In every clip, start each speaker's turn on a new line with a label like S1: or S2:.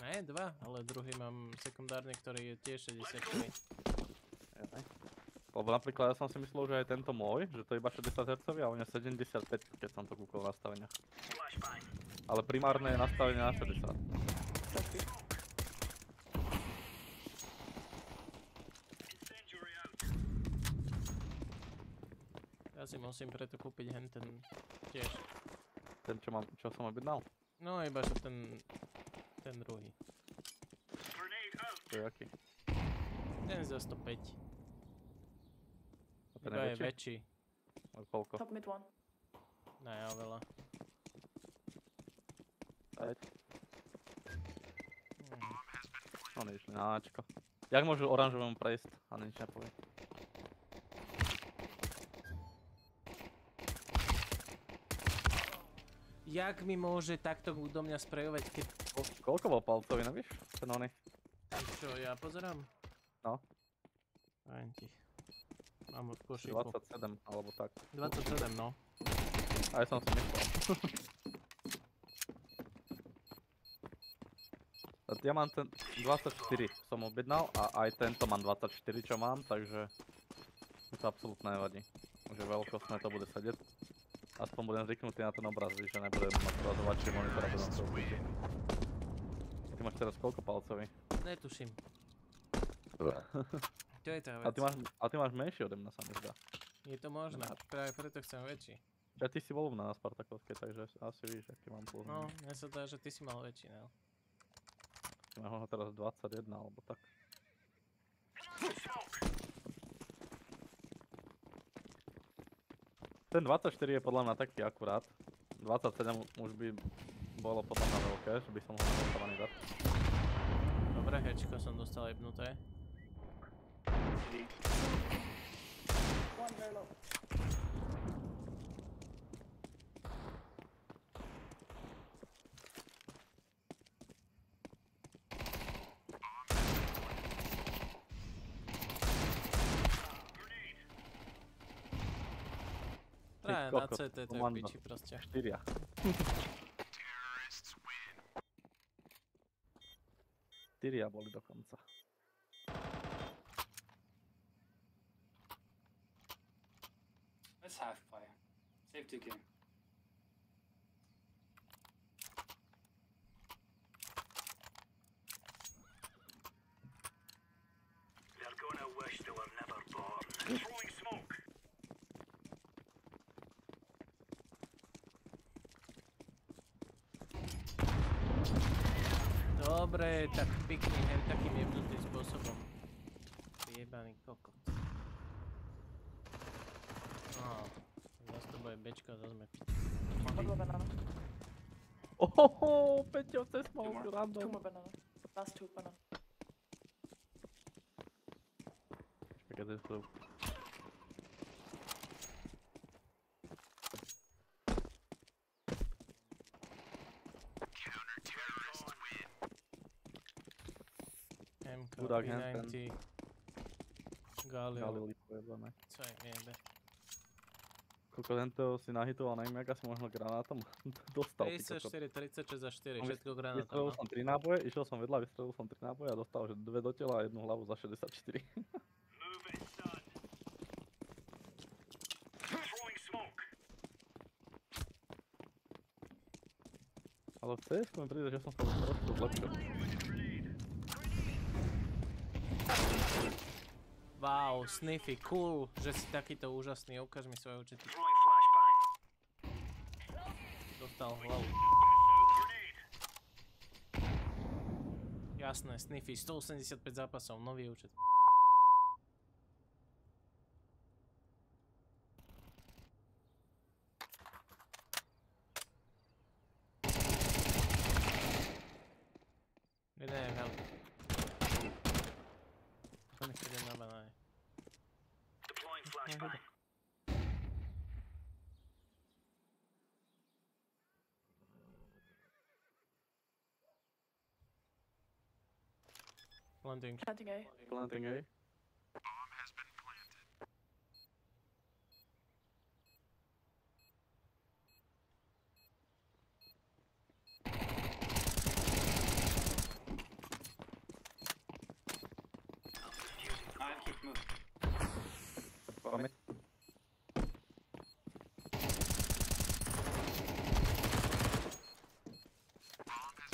S1: Ne, 2, ale druhý mám sekundárny, ktorý je tiež 64.
S2: Lebo napríklad ja som si myslel, že aj tento môj, že to je iba 60 Hz a on je 75, keď som to kúkol v nastaveniach. Ale primárne je nastavené na 60.
S1: Ja si musím preto kúpiť ten tiež.
S2: Ten, čo som objednal?
S1: No iba že ten druhý.
S2: To je aký?
S1: Ten za 105.
S2: A ten
S1: Iba
S2: je
S1: je väčší.
S2: Koľko?
S3: Top mid one.
S1: Ne, oveľa.
S2: 5. No neišli na Ačko. Jak môžu oranžovému prejsť a nič nepovie?
S1: Jak mi môže takto do mňa sprejovať, keď...
S2: Koľko bol palcový, nevíš? Ten oný.
S1: Čo, ja pozerám?
S2: No.
S1: Poviem ti. Mám v košíku.
S2: 27, alebo tak.
S1: 27, no.
S2: Aj som si myslel. Ja mám ten 24 som objednal a aj tento mám 24 čo mám, takže mi to absolútne nevadí. Že veľkostné to bude sedieť. Aspoň budem zvyknutý na ten obraz, že nebudem mať rozhovačie monitor a budem to uvidieť. Ty máš teraz koľko palcový?
S1: Netuším. To je tá vec.
S2: A ty máš menší ode mňa, sa mi zdá.
S1: Je to možné, práve preto chcem väčší.
S2: Ja ty si voľbná na Spartakovskej, takže asi víš, aký mám plus.
S1: No, mne sa dá, že ty si mal väčší, no.
S2: Ty máš ho teraz 21 alebo tak. Ten 24 je podľa mňa taký akurát. 27 už by bolo podľa mňa veľké, že by som ho nemohol dať.
S1: Dobre, hečko som dostal jebnuté.
S3: One very low.
S1: Práve na CT to je v piči proste.
S2: 4. Štyria boli dokonca.
S4: Let's half fire. Save 2K.
S5: They're gonna wish they were never born. Throwing smoke.
S1: Dobre, tak pikni hen takým jebnutým spôsobom. Jebaný kokot. Zas to bude bečka, zas sme piči.
S3: One more banana.
S2: Ohoho, Peťo, cez smoke,
S3: Two
S2: random.
S3: more banana. Last two banana.
S2: Čakaj, to je sú...
S1: MK,
S2: Chudák
S1: P90, Galil,
S2: Galil pojebané.
S1: co im jebe.
S2: Koľko tento si nahitoval, neviem, jak asi možno granátom dostal.
S1: 34, 36 za 4, všetko
S2: Vystrelil
S1: granátom.
S2: som 3 náboje, išiel som vedľa, vystrelil som 3 náboje a dostal že 2 do tela a 1 hlavu za 64.
S5: Move it, son. Throwing smoke.
S2: Ale v CS mi príde, že som sa trošku zlepšil.
S1: Wow, Sniffy, cool, že si takýto úžasný, ukáž mi svoje účety.
S5: Throwing flashbang.
S1: Dostal hlavu. Jasné, Sniffy, 185 zápasov, nový účet. Neviem, help. To nech idem na banáne.
S5: Deploying flashbang.
S1: Planting.
S3: Planting A.
S2: Planting A.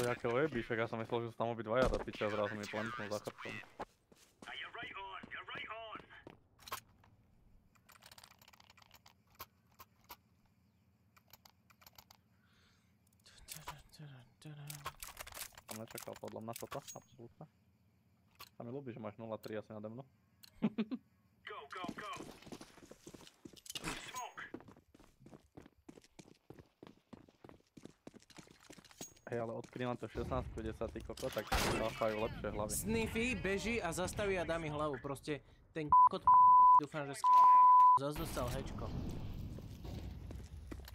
S2: To je aké ojeby, však ja som myslel, že sú tam obidvaja do piče a zrazu mi plentnú za chrbtom.
S5: You're right on, you're right on.
S2: Som nečakal podľa mňa toto, absolútne. Sa mi ľúbi, že máš 0-3 asi nade mnou.
S5: Go, go, go. Smoke.
S2: Hej, ale odkedy mám to 16-50 ty koko, tak dávajú lepšie hlavy.
S1: Sniffy beží a zastaví a dá mi hlavu. Proste ten kot dúfam, že zas dostal hečko.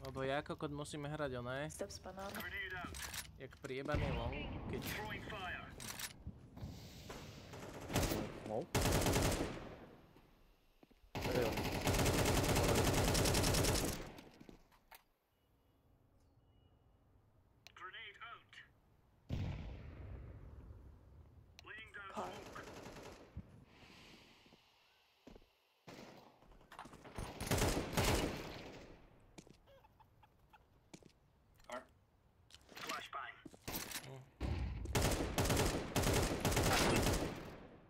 S1: Lebo ja kokot musíme hrať oné,
S3: Steps banana.
S5: Grenade out.
S1: jak priebaný long, keď
S5: Throwing fire.
S2: Smoke. Hej,
S5: Grenade out. Laying down
S3: Car.
S5: smoke.
S4: Car.
S5: Flashbang.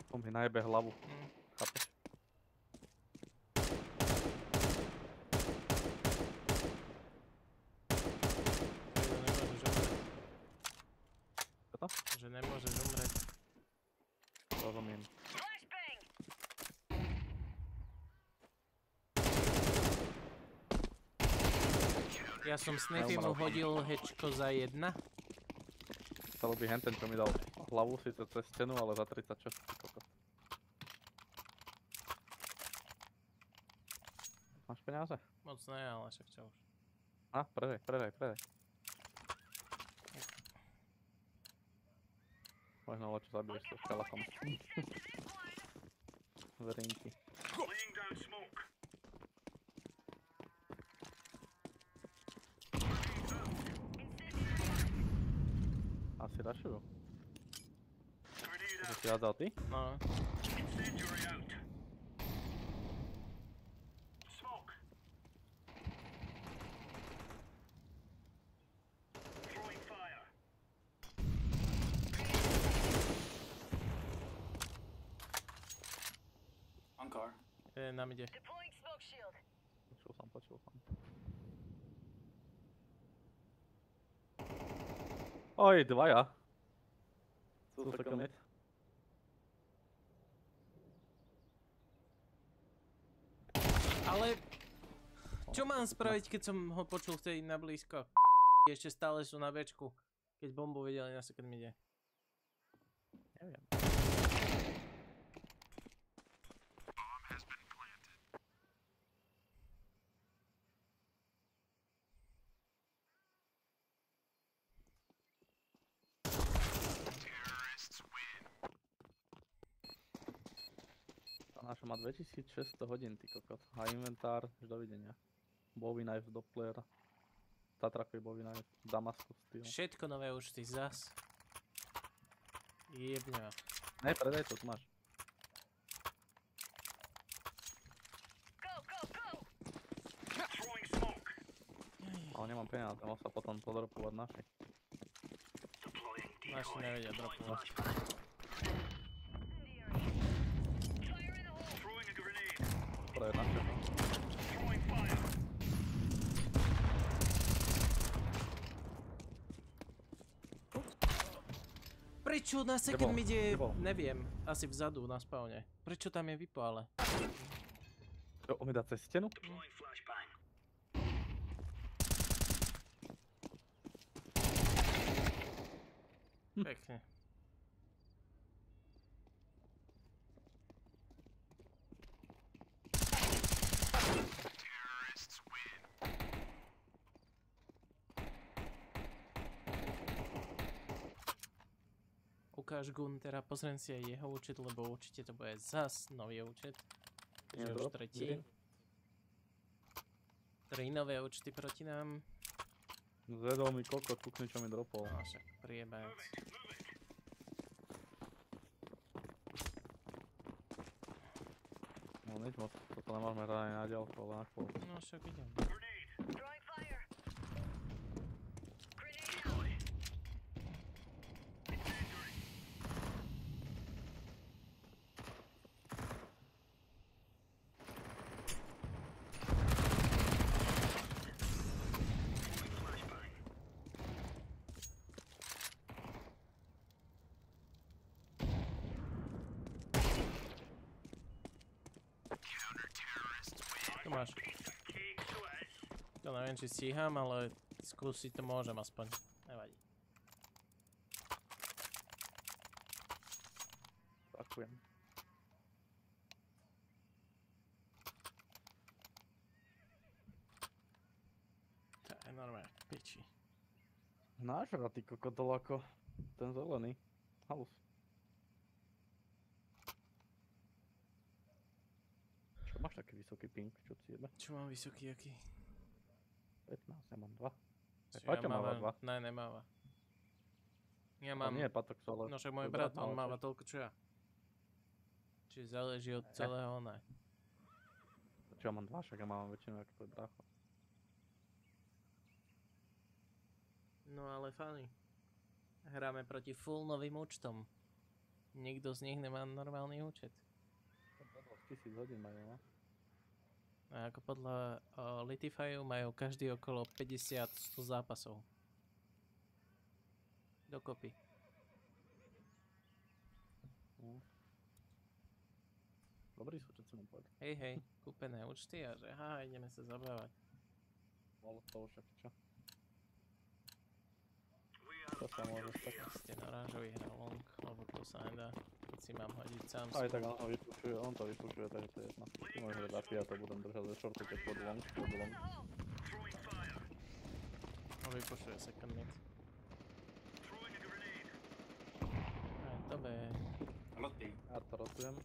S2: to mi najebe hlavu. Chápeš?
S1: že nemôžeš umrieť.
S2: Rozumiem.
S1: Ja som Sniffy mu hodil hečko za 1.
S2: Chcelo by henten, čo mi dal hlavu síce cez stenu, ale za 36. Kokos. Máš peniaze?
S1: Moc ne, ale však čo už.
S2: A, predaj. Možno čo zabiješ sa škalachom. Zerinky.
S5: Laying down smoke.
S2: Asi rašujú.
S5: Grenade
S2: Že
S5: out.
S2: si hádzal ty?
S1: No,
S5: Incendiary out. Smoke. Throwing fire.
S4: On car.
S1: nám ide.
S2: Počul som. Oj, dvaja. Sú sa konec.
S1: Ale čo mám spraviť, keď som ho počul v tej na blízko? Ešte stále sú na Bčku, keď bombu vedeli na second mide.
S2: Neviem. Naša má 2600 hodín, ty kokot. A inventár, už dovidenia. Bowie knife, Doppler. Tatrakový Bowie knife, Damaskus steel.
S1: Všetko nové účty zas. Jebne ma.
S2: Ne, predaj to, tu máš.
S5: Throwing smoke.
S2: Ale nemám peniaze, mám sa potom podropovať naši.
S5: Deploying
S1: Naši
S5: decoy.
S1: nevedia dropovať.
S5: Throwing a grenade.
S2: Dobre, naše.
S5: Throwing fire.
S1: Prečo na second
S2: Nebol,
S1: mide,
S2: nebol.
S1: neviem, asi vzadu na spawne. Prečo tam je vypo ale?
S2: Čo, on mi dá cez stenu?
S5: Deploying flashbang.
S1: Pekne. Ukáž Guntera, pozriem si aj jeho účet, lebo určite to bude zas nový účet.
S2: Nie,
S1: Že už
S2: drop,
S1: tretí.
S2: nie.
S1: 3 nové účty proti nám.
S2: Zvedol mi kokot, kúkni čo mi dropol.
S1: No však priebajúc.
S2: No nič moc, toto nemôžeme hrať ani na ďalko, ale na chvíľu.
S1: No však idem. Čo máš? To neviem, či stíham, ale skúsiť to môžem aspoň. Nevadí.
S2: Ďakujem.
S1: To je normálne piči.
S2: Nážra, ty kokotol ako ten zelený. Halus. Čo máš taký vysoký ping? Čo si jebe?
S1: Čo mám vysoký aký?
S2: 15, ja mám 2.
S1: Čo
S2: Paťo máva 2.
S1: Ne, nemáva. Ja
S2: Mám...
S1: mám...
S2: Nie, Patox, ale...
S1: No však môj brat, on máva toľko čo ja. Čiže záleží od celého, ne.
S2: Čo ja mám 2, však ja mám väčšinu ako tvoj brácho.
S1: No ale fany. Hráme proti full novým účtom. Nikto z nich nemá normálny účet.
S2: 1000 hodín majú, no?
S1: A ako podľa Litifyu majú každý okolo 50-100 zápasov. Dokopy.
S2: Dobrý súčet som mu povedal.
S1: Hej, kúpené účty a že ideme sa zabávať.
S2: Bolo to však čo? To sa môže stať.
S1: Ste narážový hra long, lebo to sa nedá. Keď si mám hodiť sám
S2: Aj tak on ho vypušuje, on to vypušuje, takže to je jedno. Ty môžeš dať ja to budem držať ze shortu, keď pôjdu long,
S1: On vypušuje second mid. Aj, dobre.
S4: A lot B.
S2: Ja to rotujem.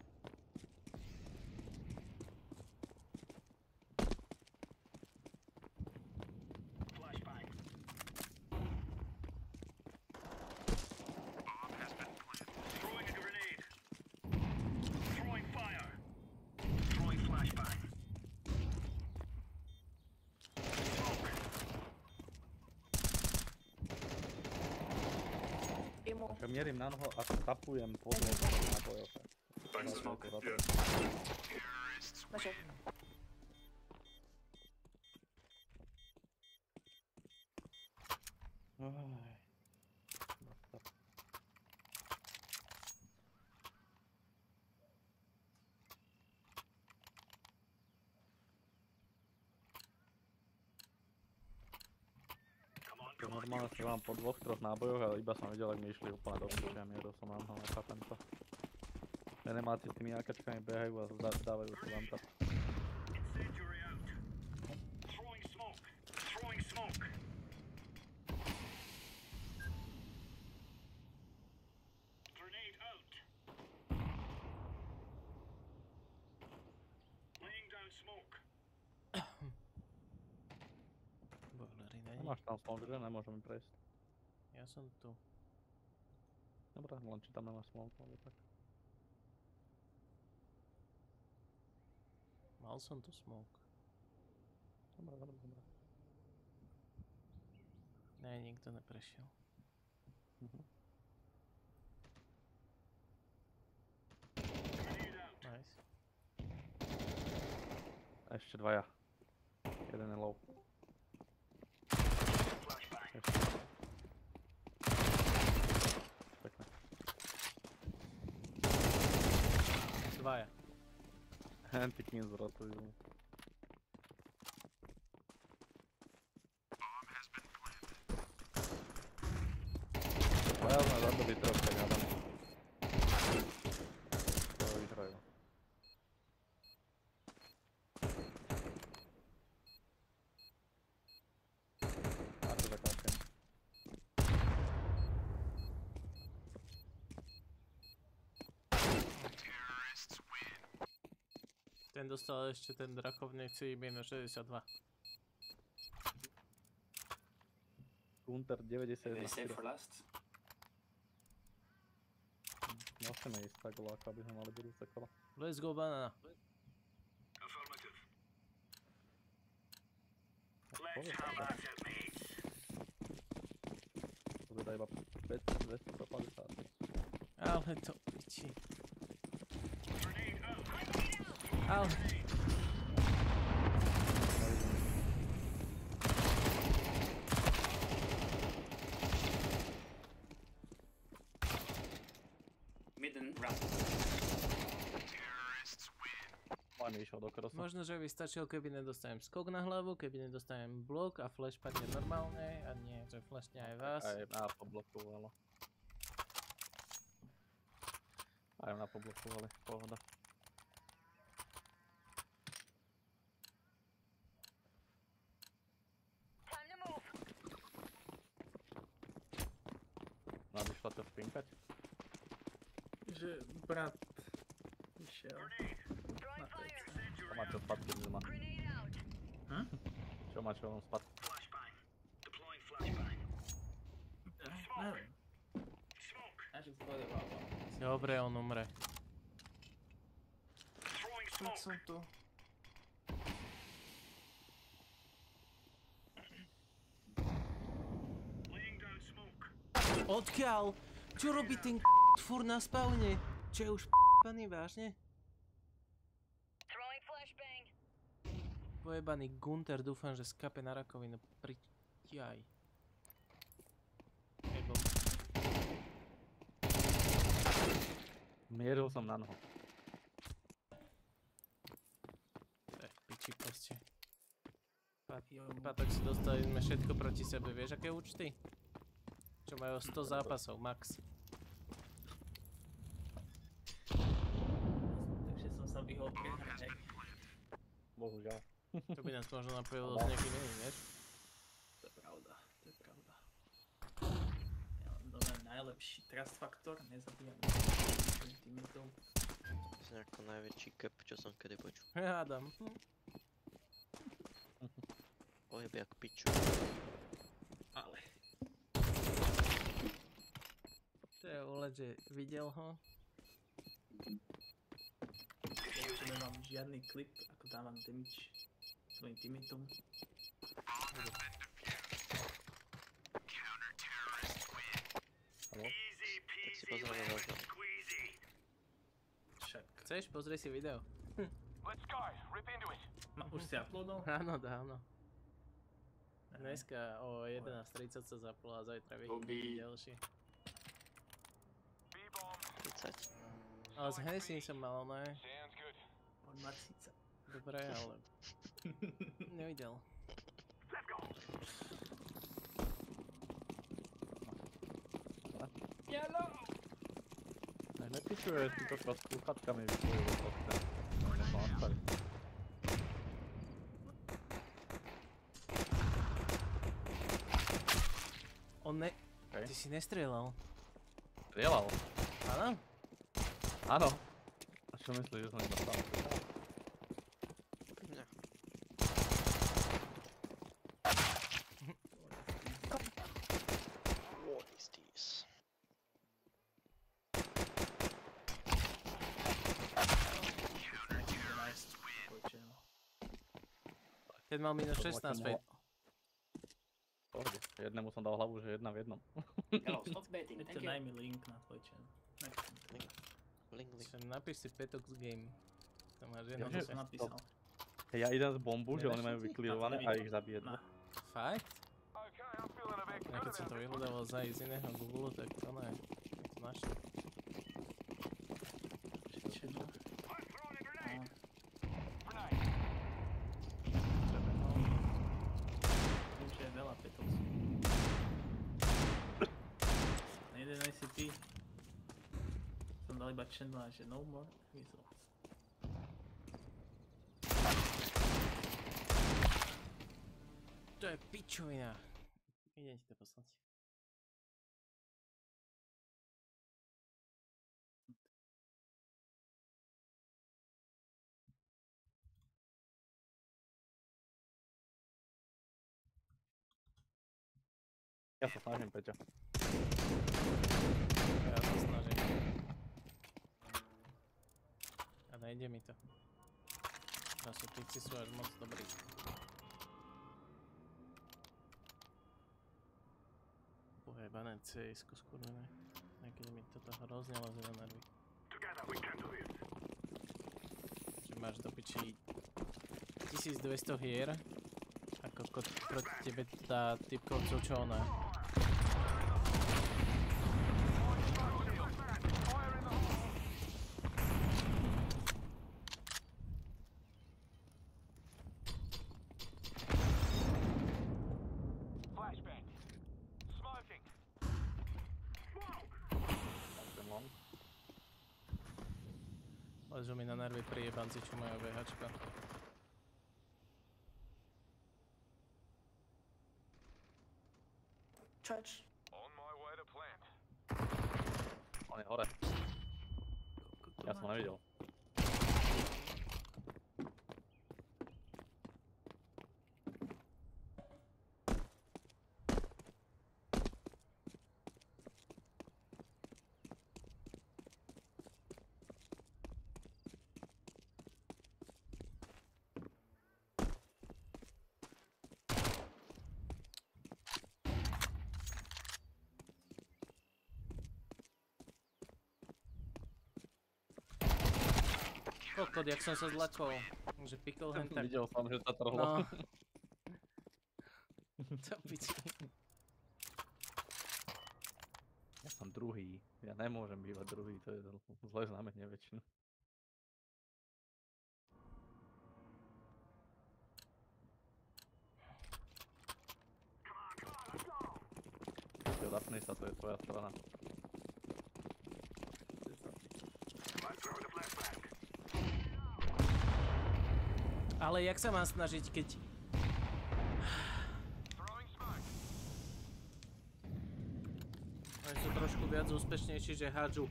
S3: Imo.
S2: Ja mierim na noho a tapujem podľa na bojoche.
S4: Throwing smoke. Yeah.
S3: Našiel.
S2: Normálne strieľam po 2-3 nábojoch, ale iba som videl, ak mi išli úplne do piče a mieril som na noho, nechápem to. Animáci s tými jakačkami behajú a dávajú si vám to.
S1: Boilery není.
S2: Nemáš tam smoke, že? Nemôžeme prejsť.
S1: Ja som tu.
S2: Dobre, len či tam nemáš smoke, alebo tak.
S1: Mal som tu smoke.
S2: Dobre.
S1: Ne, nikto neprešiel. Nice.
S2: Ešte dvaja. Jeden je low. Pekne.
S1: Dvaja.
S2: Anti-king zrotujú. Dvaja sme zabili troch, tak hádam. To vyhrajú. A to zakážem.
S1: Ten dostal ešte ten drakovníci minus 62.
S2: Gunter 91.
S4: They save for last.
S2: Môžeme ísť tak ľahko, aby sme mali budúce kolo.
S1: Let's go banana.
S2: To teda iba 250.
S1: Ale to piči. Ale...
S4: Mid and ramp.
S2: Len išiel do krosu.
S1: Možno, že by stačil, keby nedostanem skok na hlavu, keby nedostanem blok a flash padne normálne a nie, že flashne aj vás.
S2: Aj na poblokovalo. Aj na poblokovali, pohoda. Nadišla to špinkať?
S6: Že brat išiel na tec.
S2: Čo má čo spať, keď doma?
S6: Hm?
S2: Čo má čo on spať?
S5: Flashbang. Deploying flashbang.
S6: Neviem. Ja že sledoval.
S1: Dobre, on umre.
S5: Throwing
S6: Tak
S5: smoke.
S6: som tu.
S5: Laying down smoke.
S1: Odkiaľ? Čo robí ten fur na spawne? Čo je už p***paný, vážne?
S3: Throwing flashbang.
S1: Pojebaný Gunter, dúfam, že skape na rakovinu. Jaj. Nebol.
S2: Mieril som na noho.
S1: Piči proste. Patok si dostali sme všetko proti sebe, vieš aké účty? Čo majú 100 zápasov, max.
S6: Takže som sa vyhol prehrať.
S2: Bohužiaľ.
S1: To by nás možno napojilo s nejakým iným, vieš?
S6: To je pravda, to je pravda. Ja mám dole najlepší trust faktor, nezabíjam teammateov.
S7: To je ako najväčší cap, čo som kedy počul.
S1: Hádam.
S7: Pojeby jak piču.
S6: Ale.
S1: To je úlet, že videl ho.
S6: Ja už nemám žiadny klip, ako dávam damage svojim teammateom.
S5: Easy
S7: Tak si
S5: peasy
S7: pozrieme
S5: lemon
S7: záznam.
S5: squeezy.
S6: Však.
S1: Chceš? Pozri si video.
S5: Let's go. Rip into it.
S6: Už si uploadol?
S1: Áno, dávno. Dneska o 11:30 sa zaplo a zajtra vyjde ďalší.
S5: B-bomb.
S7: 30.
S1: Ale s Hennessy som mal, ne?
S5: Sounds good.
S6: On má 30.
S1: Dobre, ale nevidel.
S5: Let's go.
S2: Tak nepičuje, si to s sluchatkami vypojujú proste. Možno to nastaviť.
S1: On ne...
S2: Okej.
S1: Ty si nestrieľal.
S2: Strieľal.
S1: Áno?
S2: Áno. A čo myslíš, že som iba sám?
S7: Mňa. What is this?
S1: Ten mal minus
S2: To bolo
S1: 16
S2: ako
S1: fate.
S2: Pohode. Jednému som dal hlavu, že jedna v jednom.
S4: Hello, stop betting.
S6: Ešte
S4: Thank
S6: daj
S4: you.
S6: mi link na tvoj channel.
S7: Link.
S1: Napíš si Petox Game. Tam máš
S6: Ja
S1: jedno
S6: to
S2: že-
S6: som napísal.
S2: Ja idem z bombu, že oni
S6: Nedáš
S2: majú
S6: si?
S2: vyklírované a ich zabije.
S6: Na.
S1: Fakt?
S5: Okay, I'm feeling a bit
S1: Ja keď som to vyhľadával z iného Google, tak to ne. To našiel.
S6: Channel.
S5: I'm throwing a grenade.
S6: No, viem, že je veľa petov. Na jeden ICP som dal iba channel, že no more results.
S1: To je pičovina. Idem ti to poslať.
S2: Ja sa snažím, Peťo.
S1: Ja sa snažím. A nejde mi to. Časopisy sú až moc dobrý. Pojebané CS-ko skurvené. Aj keď mi toto hrozne leze na nervy.
S5: Together we can do this.
S1: Že máš do piči 1200 hier a kokot proti tebe tá typkovcov čo ona. Ležu mi na nervy priebanci, čo majú BHčka.
S3: Church.
S2: On je hore. Ja som ho nevidel.
S1: Kokot, jak som sa zlakol. Že pikol hen tak.
S2: Videl som, že sa trhlo.
S1: No. To piči.
S2: Ja som druhý. Ja nemôžem bývať druhý, to je zlé znamenie väčšinou. Zapni sa, to je tvoja strana.
S1: Ale jak sa mám snažiť, keď... Oni sú trošku viac úspešnejší, že hádžu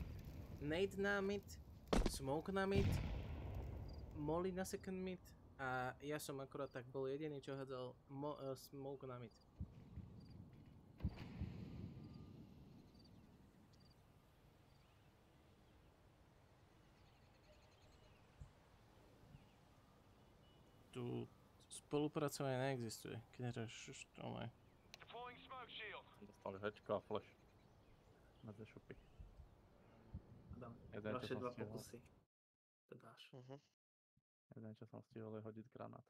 S1: nade na mid, smoke na mid, molly na second mid a ja som akurát tak bol jediný, čo hádzal smoke na mid. Tu spolupracovanie neexistuje, keď hráš ale...
S2: Dostali hečko a flash. Medzi šupy.
S6: Dám
S2: Jeden, čo
S6: ďalšie
S2: som
S6: dva
S2: stihol.
S6: pokusy. To dáš.
S2: Jeden, čo som stihol, je hodiť granát.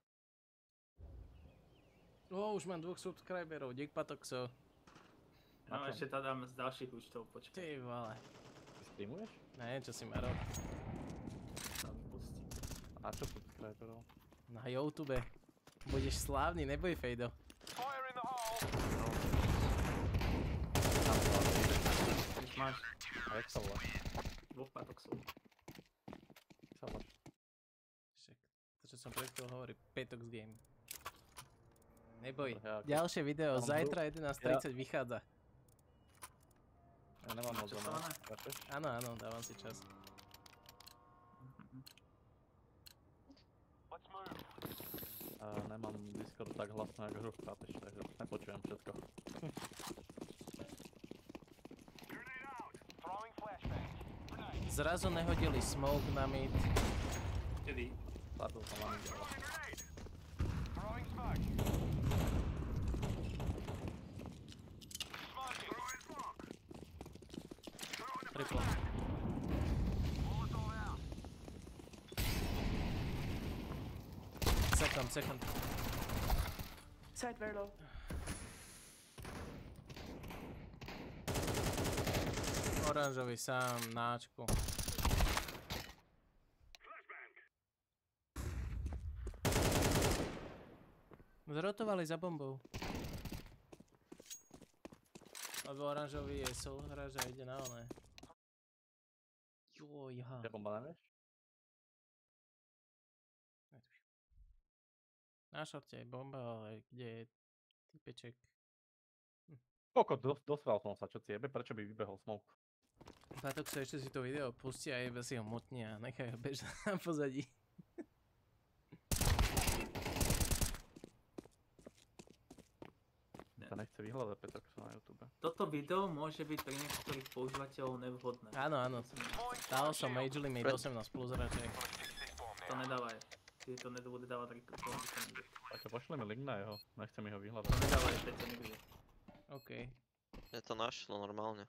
S1: Už mám 2 subscriberov, dík Patoxo.
S6: No
S2: Na čom?
S6: ešte to dám z ďalších účtov, počkaj.
S1: Ty vole.
S2: Ty streamuješ?
S1: Neviem, čo si ma rob.
S6: Tam pustím.
S2: A na čo subscriberov?
S1: Na YouTube. Budeš slávny, neboj Fejdo.
S2: Tam sa
S6: Už máš
S2: A jak sa voláš?
S6: 2 patoxov.
S2: Jak sa voláš?
S1: Však, to čo som pred chvíľou hovoril, Petox Game. Neboj,
S2: Dobre, ja ako-
S1: ďalšie video,
S2: Mám
S1: zajtra 11:30 vychádza.
S2: Ja nemám moc
S6: Načasované?
S2: doma. Chápeš?
S1: Áno, áno, dávam si čas.
S2: Nemám Discord tak hlasno ako hru, chápeš, takže nepočujem všetko.
S1: Zrazu nehodili smoke na mid.
S6: Kedy?
S2: Pardon, som vám nedelal.
S1: Triple. Second.
S3: Side very low.
S1: Oranžový sám, náčku. Zrotovali za bombou. Lebo oranžový je soul hráč a ide na oné. Jojha.
S2: Ja bomba nevieš?
S1: Na šorte je bomba, ale kde je typeček?
S2: Koko, dosral som sa, čo ci jebe, prečo by vybehol smoke?
S1: Pátok sa ešte si to video pustí a jebe si ho motne a nechaj ho bežať na pozadí.
S2: Sa nechce vyhľadať Petroxa na YouTube.
S6: Toto video môže byť pre niektorých používateľov nevhodné.
S1: Áno, áno. Dal som Age Limit 18 plus radšej.
S6: To nedávaj. Ty to nebude dávať reklamu.
S2: Tak pošli mi link na jeho, nechcem ho vyhľadať.
S6: To nedávaj, teď to nebude.
S1: OK.
S7: Je to našlo normálne.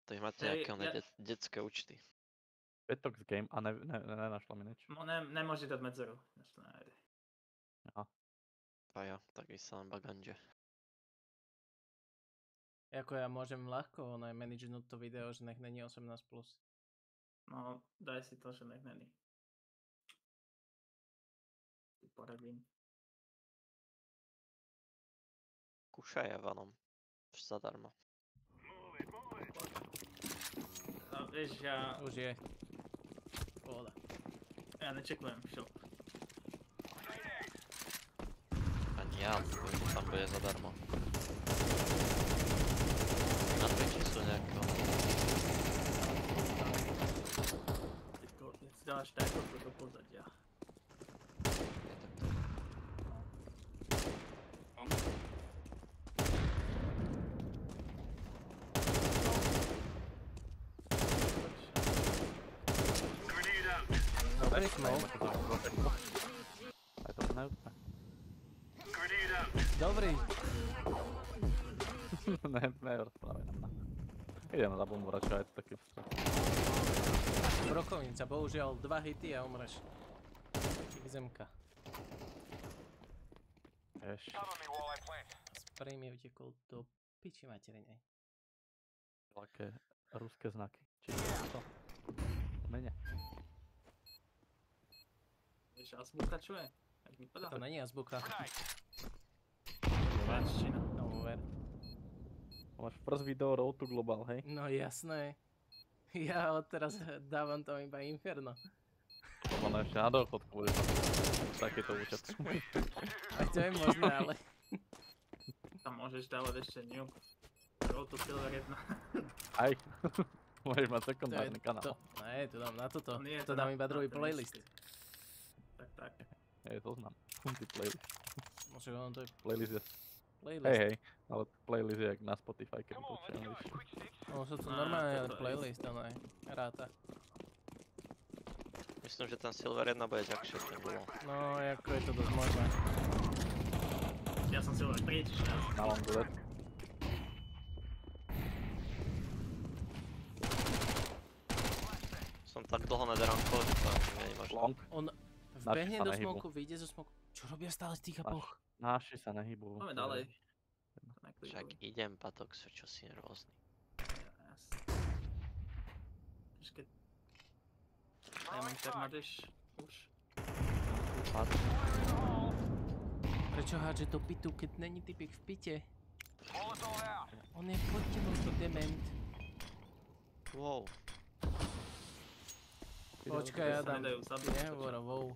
S7: Tak máte
S6: Hej,
S7: nejaké oné detské účty.
S2: Petox game a nenašla mi nič.
S6: No nemôže dať medzeru. Než to nejde.
S7: A ja, tak vysávam baganže.
S1: Ako ja môžem ľahko managenúť to video, že nech není 18 plus.
S6: No, daj si to, že nech není. Ty poradím.
S7: Kúšaj Evanom. Zadarmo.
S6: No vieš, ja...
S1: Už je. Pohoda.
S6: Ja nečekujem, čo?
S7: Ani ja, že tam bude zadarmo. Na Twitchi sú nejakého.
S6: Keď si dáš tako do pozadia.
S4: On.
S1: Dobrý smoke.
S2: Aj to neúspech.
S1: Dobrý.
S2: Nerozprávaj nám na. Idem za bombu radšej, aj to taký vstred.
S1: Brokovnica, bohužiaľ 2 hity a umreš. XM-ka.
S2: Ješ.
S1: Spray mi utekol do piči materinej.
S2: Také ruské znaky. Či to? Mene.
S6: Vieš, azbuka čo je? Jak vypadá?
S1: To není azbuka.
S6: Frančina.
S1: No ver.
S2: Máš first video Road to Global, hej?
S1: No jasné. Ja odteraz dávam tam iba Inferno.
S2: Ono ešte na dôchodku bude takýto účet.
S1: Aj to je možné, ale...
S6: Tam môžeš dávať ešte nuke. Road to Silver 1.
S2: Aj. Môžeš mať
S1: To je
S2: sekundárny kanál.
S1: to. Ne, to dám na toto.
S6: Nie,
S1: To dám iba
S6: na
S1: druhý
S6: ten
S1: playlist.
S6: istý. Tak.
S2: Je to znam. Ty playlist.
S1: Môže ono to je
S2: Playlist je.
S1: playlist.
S2: Hej, ale playlist je jak na Spotify, keby počujem liš.
S1: Ono sú to
S6: Á,
S1: normálne
S6: toto je
S1: playlist, ono je. Ráta.
S7: Myslím, že ten Silver 1 bude ťažšie, ten bolo.
S1: No, ako je to dosť možné.
S6: Ja som Silver 3, čiže ja som...
S2: Na longu dead.
S7: Som tak dlho na deranko, že to nie je možné.
S2: Long.
S1: On
S2: Naši
S1: vbehne
S2: sa
S1: do
S2: nehybu.
S1: smoku, vyjde zo smoku. Čo robia stále z tých apoch?
S2: Naši sa nehybujú.
S6: Poďme ďalej.
S7: Však idem, Patox, čo si nervózny.
S6: Počkej. Ja mám tak máš už.
S1: Prečo hádže do pitu, keď není typik v pite? On je pod tebou, ty dement.
S7: Wow.
S1: Počkaj, ja
S6: sa
S1: dám.
S6: nedajú zabiť,
S1: Nehovor, wow.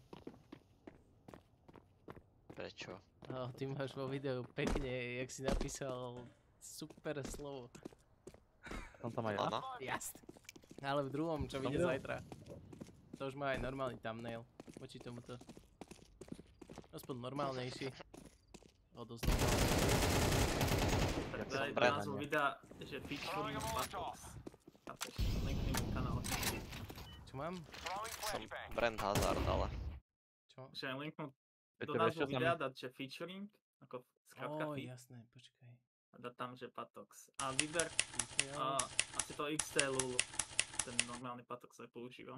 S7: Prečo?
S1: Ty máš vo videu pekne, jak si napísal super slovo.
S2: Som tam aj ja.
S7: Áno?
S1: Jasne. Ale v druhom, čo vyjde
S2: Dobre.
S1: zajtra. To už má aj normálny thumbnail. Voči tomuto. Aspoň normálnejší. O dosť normálnejší.
S6: Tak
S7: som
S6: daj
S7: Brand.
S6: názov videa, že featuring Patox. Chápeš, linkni mu kanál.
S1: Čo mám?
S7: Som Brand Hazard, ale...
S1: Čo?
S6: Že linknú
S2: Viete,
S6: do
S2: vieš, čo
S6: názvu
S2: sa mi...
S6: videa dať, že featuring, ako skratka
S1: Ó,
S6: feat,
S1: jasné, počkaj.
S6: a dať tam, že Patox. A vyber
S1: Jo.
S6: asi to XT Lulu. Ten normálny Patox sa používa.